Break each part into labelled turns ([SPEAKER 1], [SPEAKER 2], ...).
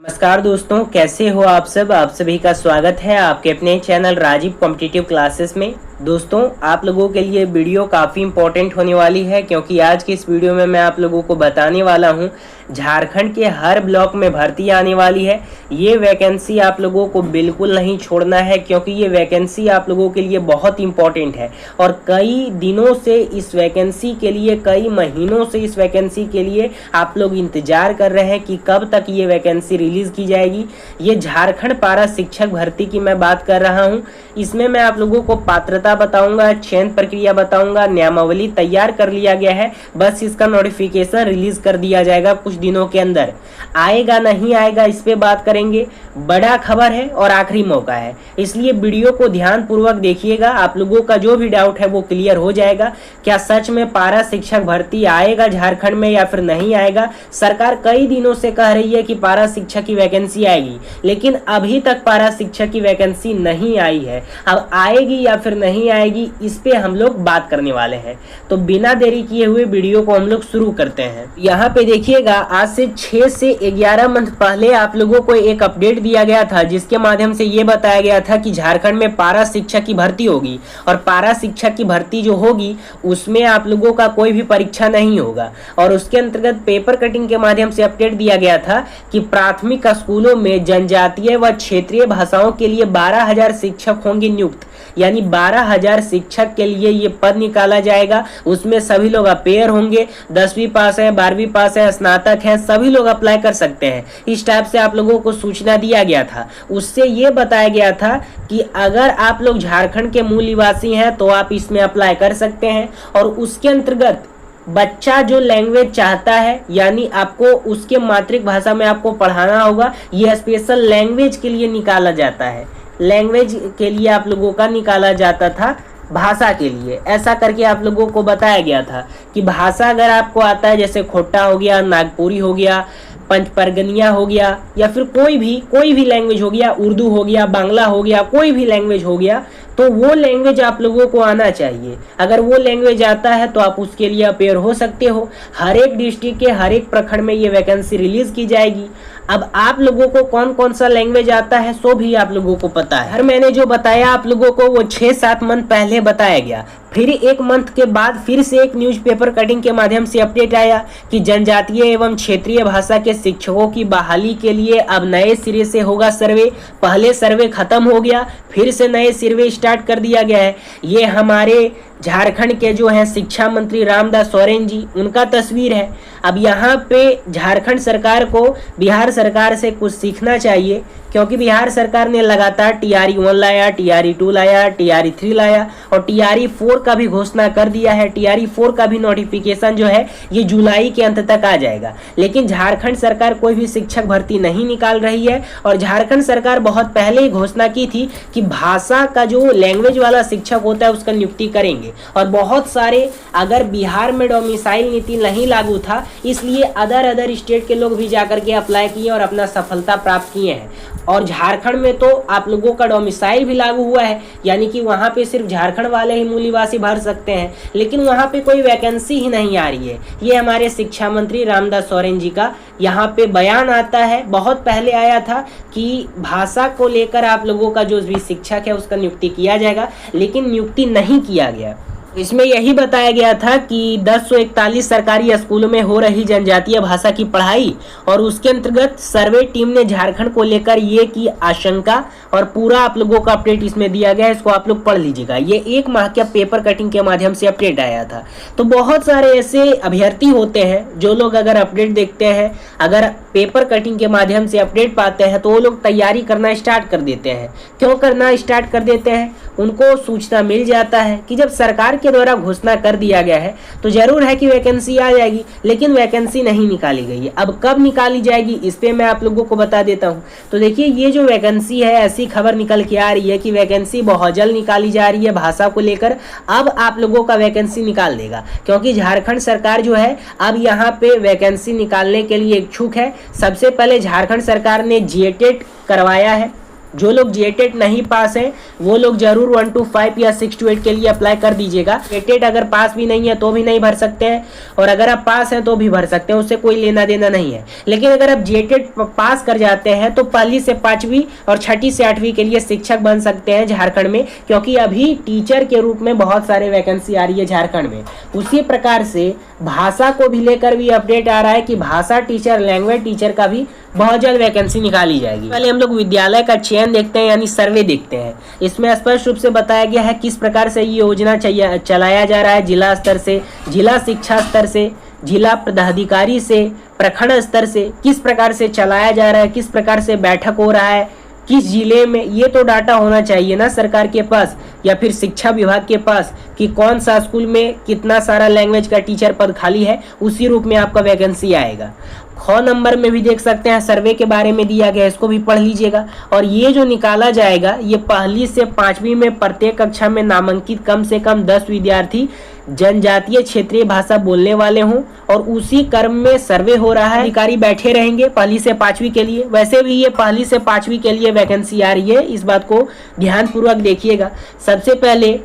[SPEAKER 1] नमस्कार दोस्तों, कैसे हो आप सब। आप सभी का स्वागत है आपके अपने चैनल राजीव कॉम्पिटिटिव क्लासेस में। दोस्तों, आप लोगों के लिए वीडियो काफ़ी इंपॉर्टेंट होने वाली है, क्योंकि आज की इस वीडियो में मैं आप लोगों को बताने वाला हूं झारखंड के हर ब्लॉक में भर्ती आने वाली है। ये वैकेंसी आप लोगों को बिल्कुल नहीं छोड़ना है, क्योंकि ये वैकेंसी आप लोगों के लिए बहुत इंपॉर्टेंट है और कई दिनों से इस वैकेंसी के लिए, कई महीनों से इस वैकेंसी के लिए आप लोग इंतजार कर रहे हैं कि कब तक ये वैकेंसी रिलीज की जाएगी। ये झारखंड पारा शिक्षक भर्ती की मैं बात कर रहा हूं। इसमें मैं आप लोगों को पात्रता बताऊंगा, चयन प्रक्रिया बताऊंगा, नियमावली तैयार कर लिया गया है, बस इसका नोटिफिकेशन रिलीज कर दिया जाएगा कुछ दिनों के अंदर। आएगा नहीं आएगा इस पे बात करेंगे। बड़ा खबर है और आखिरी मौका है, इसलिए वीडियो को ध्यान पूर्वक देखिएगा। आप लोगों का जो भी डाउट है वो क्लियर हो जाएगा। क्या सच में पारा शिक्षक भर्ती आएगा झारखंड में या फिर नहीं आएगा। सरकार कई दिनों से कह रही है कि पारा शिक्षक की वैकेंसी आएगी, लेकिन अभी तक पारा शिक्षक की वैकेंसी नहीं आई है। अब आएगी या फिर नहीं आएगी इस पे हम लोग बात करने वाले हैं। तो बिना देरी किए हुए वीडियो को हम लोग शुरू करते हैं। यहाँ पे देखिएगा, आज से 6 से 11 मंथ पहले आप लोगों को एक अपडेट दिया गया था, जिसके माध्यम से ये बताया गया था कि झारखंड में पारा शिक्षक की भर्ती होगी और पारा शिक्षक की भर्ती जो होगी उसमें आप लोगों का कोई भी परीक्षा नहीं होगा। और उसके अंतर्गत पेपर कटिंग के माध्यम से अपडेट दिया गया था कि प्राथमिक स्कूलों में जनजातीय व क्षेत्रीय भाषाओं के लिए 12,000 शिक्षक होंगे नियुक्त, यानी 12,000 शिक्षक के लिए ये पद निकाला जाएगा। उसमें सभी लोग अपेयर होंगे, 10वीं पास है, 12वीं पास है, स्नातक है, सभी लोग अप्लाई कर सकते हैं। इस टाइप से आप लोगों को सूचना दिया गया था। उससे ये बताया गया था कि अगर आप लोग झारखंड के मूल निवासी हैं तो आप इसमें अप्लाई कर सकते हैं। और उसके अंतर्गत बच्चा जो लैंग्वेज चाहता है, यानी आपको उसके मातृभाषा में आपको पढ़ाना होगा, यह स्पेशल लैंग्वेज के लिए निकाला जाता है। लैंग्वेज के लिए आप लोगों का निकाला जाता था, भाषा के लिए। ऐसा करके आप लोगों को बताया गया था कि भाषा अगर आपको आता है, जैसे खोटा हो गया, नागपुरी हो गया, पंच परगनिया हो गया, या फिर कोई भी लैंग्वेज हो गया, उर्दू हो गया, बांग्ला हो गया, कोई भी लैंग्वेज हो गया, तो वो लैंग्वेज आप लोगों को आना चाहिए। अगर वो लैंग्वेज आता है तो आप उसके लिए अपेयर हो सकते हो। हर एक डिस्ट्रिक्ट के हर एक प्रखंड में ये वैकेंसी रिलीज की जाएगी। अब आप लोगों को कौन कौन सा लैंग्वेज आता है सो भी आप लोगों को पता है। हर मैंने जो बताया आप लोगों को वो 6-7 मंथ पहले बताया गया। फिर 1 मंथ के बाद फिर से एक न्यूज़पेपर कटिंग के माध्यम से अपडेट आया कि जनजातीय एवं क्षेत्रीय भाषा के शिक्षकों की बहाली के लिए अब नए सिरे से होगा सर्वे। पहले सर्वे खत्म हो गया, फिर से नए सर्वे स्टार्ट कर दिया गया है। ये हमारे झारखंड के जो हैं शिक्षा मंत्री रामदास सोरेन जी, उनका तस्वीर है। अब यहाँ पे झारखंड सरकार को बिहार सरकार से कुछ सीखना चाहिए, क्योंकि बिहार सरकार ने लगातार TRE 1 लाया, TRE 2 लाया, TRE 3 लाया और TRE 4 का भी घोषणा कर दिया है। TRE 4 का भी नोटिफिकेशन जो है ये जुलाई के अंत तक आ जाएगा। लेकिन झारखंड सरकार कोई भी शिक्षक भर्ती नहीं निकाल रही है। और झारखंड सरकार बहुत पहले ही घोषणा की थी कि भाषा का जो लैंग्वेज वाला शिक्षक होता है उसका नियुक्ति करेंगे। और बहुत सारे, अगर बिहार में डोमिसाइल नीति नहीं लागू था, इसलिए अदर स्टेट के लोग भी जाकर के अप्लाई किए और अपना सफलता प्राप्त किए हैं। और झारखंड में तो आप लोगों का डोमिसाइल भी लागू हुआ है, यानी कि वहाँ पे सिर्फ झारखंड वाले ही मूल निवासी भर सकते हैं, लेकिन वहाँ पे कोई वैकेंसी ही नहीं आ रही है। ये हमारे शिक्षा मंत्री रामदास सोरेन जी का यहाँ पे बयान आता है। बहुत पहले आया था कि भाषा को लेकर आप लोगों का जो भी शिक्षक है उसका नियुक्ति किया जाएगा, लेकिन नियुक्ति नहीं किया गया। इसमें यही बताया गया था कि 1041 सरकारी स्कूलों में हो रही जनजातीय भाषा की पढ़ाई, और उसके अंतर्गत सर्वे टीम ने झारखंड को लेकर ये की आशंका, और पूरा आप लोगों का अपडेट इसमें दिया गया है। इसको आप लोग पढ़ लीजिएगा। ये 1 माह के पेपर कटिंग के माध्यम से अपडेट आया था। तो बहुत सारे ऐसे अभ्यर्थी होते हैं जो लोग अगर अपडेट देखते हैं, अगर पेपर कटिंग के माध्यम से अपडेट पाते हैं, तो वो लोग तैयारी करना स्टार्ट कर देते हैं। क्यों करना स्टार्ट कर देते हैं? उनको सूचना मिल जाता है कि जब सरकार के द्वारा घोषणा कर दिया गया है तो जरूर है कि वैकेंसी आ जाएगी, लेकिन वैकेंसी नहीं निकाली गई है। अब कब निकाली जाएगी इस पे मैं आप लोगों को बता देता हूं। तो देखिए, ये जो वैकेंसी है, ऐसी खबर निकल के आ रही है कि वैकेंसी बहुत जल्द निकाली जा रही है भाषा को लेकर। अब आप लोगों का वैकेंसी निकाल देगा, क्योंकि झारखंड सरकार जो है अब यहाँ पे वैकेंसी निकालने के लिए इच्छुक है। सबसे पहले झारखंड सरकार ने GATET करवाया है। जो लोग जेटेट नहीं पास हैं वो लोग जरूर 1 to 5 या 6 to 8 के लिए अप्लाई कर दीजिएगा। जेटेट अगर पास भी नहीं है तो भी नहीं भर सकते हैं, और अगर आप पास हैं तो भी भर सकते हैं, उससे कोई लेना देना नहीं है। लेकिन अगर आप जेटेट पास कर जाते हैं तो 1ली से 5वीं और 6ठी से 8वीं के लिए शिक्षक बन सकते हैं झारखंड में, क्योंकि अभी टीचर के रूप में बहुत सारे वैकेंसी आ रही है झारखंड में। उसी प्रकार से भाषा को भी लेकर भी अपडेट आ रहा है कि भाषा टीचर, लैंग्वेज टीचर का भी बहुत जल्द वैकेंसी निकाली जाएगी। पहले हम लोग विद्यालय का चयन देखते हैं, यानी सर्वे देखते हैं। इसमें स्पष्ट रूप से बताया गया है किस प्रकार से ये योजना चलाया जा रहा है, जिला स्तर से, जिला शिक्षा स्तर से, जिला पदाधिकारी से, प्रखंड स्तर से किस प्रकार से चलाया जा रहा है, किस प्रकार से बैठक हो रहा है, किस जिले में, ये तो डाटा होना चाहिए ना सरकार के पास या फिर शिक्षा विभाग के पास कि कौन सा स्कूल में कितना सारा लैंग्वेज का टीचर पद खाली है। उसी रूप में आपका वैकेंसी आएगा। ख नंबर में भी देख सकते हैं सर्वे के बारे में दिया गया है, इसको भी पढ़ लीजिएगा। और ये जो निकाला जाएगा ये 1ली से 5वीं में प्रत्येक कक्षा में नामांकित कम से कम 10 विद्यार्थी जनजातीय क्षेत्रीय भाषा बोलने वाले हों, और उसी क्रम में सर्वे हो रहा है। अधिकारी बैठे रहेंगे 1ली से 5वीं के लिए। वैसे भी ये 1ली से 5वीं के लिए वैकेंसी आ रही है, इस बात को ध्यानपूर्वक देखिएगा। सबसे पहले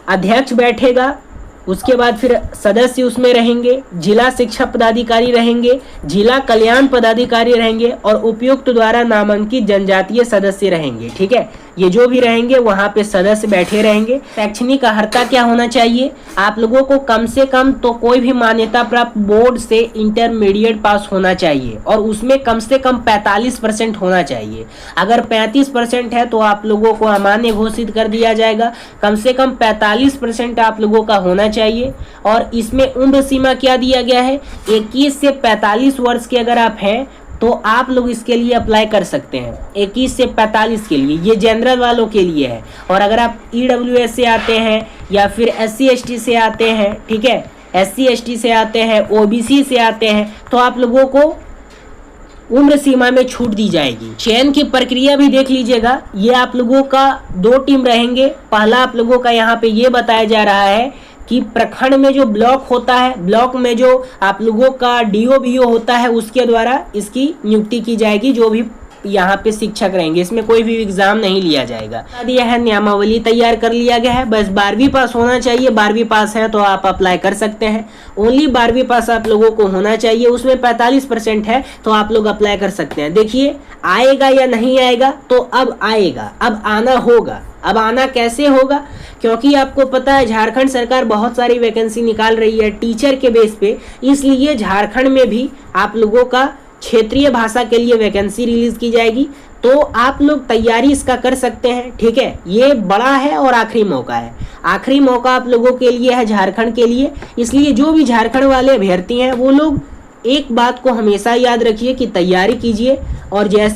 [SPEAKER 1] अध्यक्ष बैठेगा, उसके बाद फिर सदस्य उसमें रहेंगे, जिला शिक्षा पदाधिकारी रहेंगे, जिला कल्याण पदाधिकारी रहेंगे और उपयुक्त द्वारा नामांकित जनजातीय सदस्य रहेंगे। ठीक है, ये जो भी रहेंगे वहां पे सदस्य बैठे रहेंगे। शैक्षणिक अर्हता क्या होना चाहिए? आप लोगों को कम से कम तो कोई भी मान्यता प्राप्त बोर्ड से इंटरमीडिएट पास होना चाहिए, और उसमें कम से कम 45% होना चाहिए। अगर 35% है तो आप लोगों को अमान्य घोषित कर दिया जाएगा। कम से कम 45% आप लोगों का होना चाहिए। और इसमें उम्र सीमा क्या दिया गया है? 21 से 45 वर्ष के अगर आप हैं तो आप लोग इसके लिए अप्लाई कर सकते हैं। 21 से 45 के लिए, ये जनरल वालों के लिए है। और अगर आप EWS से आते हैं या फिर SC ST से आते हैं, ठीक है, SC ST से आते हैं, OBC से आते हैं, तो आप लोगों को उम्र सीमा में छूट दी जाएगी। चयन की प्रक्रिया भी देख लीजिएगा। ये आप लोगों का 2 टीम रहेंगे। पहला आप लोगों का यहाँ पे ये बताया जा रहा है कि प्रखंड में जो ब्लॉक होता है, ब्लॉक में जो आप लोगों का DO BO होता है, उसके द्वारा इसकी नियुक्ति की जाएगी। जो भी यहाँ पे शिक्षक रहेंगे, इसमें कोई भी एग्जाम नहीं लिया जाएगा। दिया है, नियमावली तैयार कर लिया गया है। बस 12वीं पास होना चाहिए। 12वीं पास है तो आप अप्लाई कर सकते हैं। ओनली 12वीं पास आप लोगों को होना चाहिए। उसमें 45% है तो आप लोग अप्लाई कर सकते हैं। देखिए आएगा या नहीं आएगा, तो अब आएगा, अब आना होगा। अब आना कैसे होगा? क्योंकि आपको पता है झारखंड सरकार बहुत सारी वैकेंसी निकाल रही है टीचर के बेस पे, इसलिए झारखंड में भी आप लोगों का क्षेत्रीय भाषा के लिए वैकेंसी रिलीज की जाएगी। तो आप लोग तैयारी इसका कर सकते हैं। ठीक है, ये बड़ा है और आखिरी मौका है। आखिरी मौका आप लोगों के लिए है झारखंड के लिए। इसलिए जो भी झारखंड वाले अभ्यर्थी हैं वो लोग एक बात को हमेशा याद रखिए कि तैयारी कीजिए, और जैसे